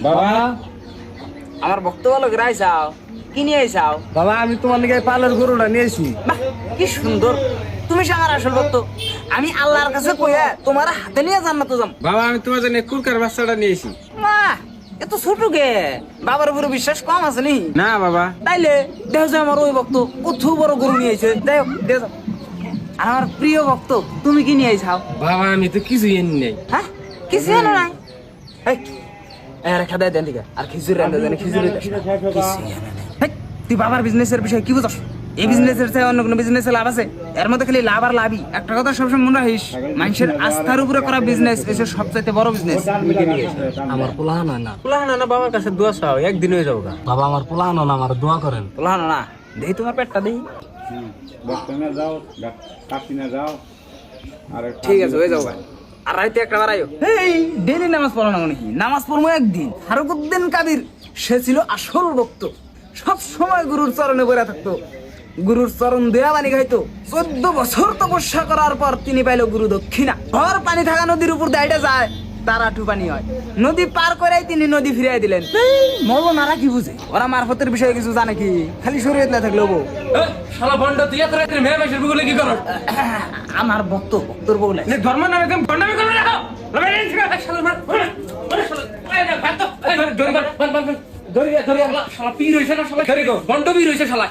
বাবা আমার ভক্ত বলো রাইছাও কি নিয়ে আইছাও? বাবা আমি তোমার লিগে পালের গরুটা নিয়েছি। বাহ কি সুন্দর, তুমি সে আমার আসল ভক্ত। আমি আল্লাহর কাছে কইয়া তোমার হাতে নিয়ে জান্নাতে যাম। বাবা আমি তোমার জন্য কুরকার বাচ্চাটা নিয়েছি। বাহ এত ছোট গে, বাবার উপরে বিশ্বাস কম আছে নি? না বাবা তাইলে দেহ যে আমার ওই ভক্ত কত বড় গরু নিয়ে আইছে। দেখ দেখ আমার প্রিয় ভক্ত, তুমি কি নিয়ে আইছাও? বাবা আমি তো কিছুই এনে নাই। হ্যাঁ কিছু জানো নাই? এই আরে খাদাই দেন দিকে আর খিচুড়ি রান্না দেন, খিচুড়ি দেন। তুই বাবার বিজনেসের বিষয়ে কি বুঝছ? এই বিজনেসের চেয়ে অন্য কোনো বিজনেসে লাভ আছে? এর মধ্যে খালি লাভ আর লাভই। একটা কথা সবসময় মনে রাখিস, মানুষের আস্থার উপরে করা বিজনেস এসে সবচাইতে বড় বিজনেস। আমার পোলাহান হয় না। পোলাহান না বাবার কাছে দোয়া চাও, একদিন হয়ে যাবো গা। বাবা আমার পোলাহান হয় না, আমার দোয়া করেন। বলহানো না, দেখি তোমার পেটটা দেখি। বর্তমানে যাও কাশিনা যাও আর ঠিক আছে হয়ে যাও ভাই। আর রাইতে একটা বাড়াইও। এই ডেলি নামাজ পড়ো না নাকি? নামাজ পড়বো একদিন। ফারুকুদ্দিন কাদির সে ছিল আসল ভক্ত, সব সময় গুরুর চরণে পড়ে থাকতো, গুরুর চরণ দেয়া পানি খাইতো। 14 বছর তপস্যা করার পর তিনি পাইলো গুরু দক্ষিণা। ভর পানি থাকা নদীর উপর দাইটা যায়, তারা টু পানি হয়। নদী পার করেই তিনি নদী ফিরিয়ে দিলেন। মৌলানারা কি বুঝে? ওরা মারফতের বিষয়ে কিছু জানে কি? খালি শরীয়ত না থাকলেও বউ। শালা বন্ড তুই এত রাতে মেয়ে মাসের বুকুলে কি করো? আমার ভক্ত ভক্তর বউ নাই। ধর্ম নামে তুমি বন্ডামি করে রাখো। ধরি ধরি শালা পীর হইছে না, শালা বন্ড পীর হইছে শালা।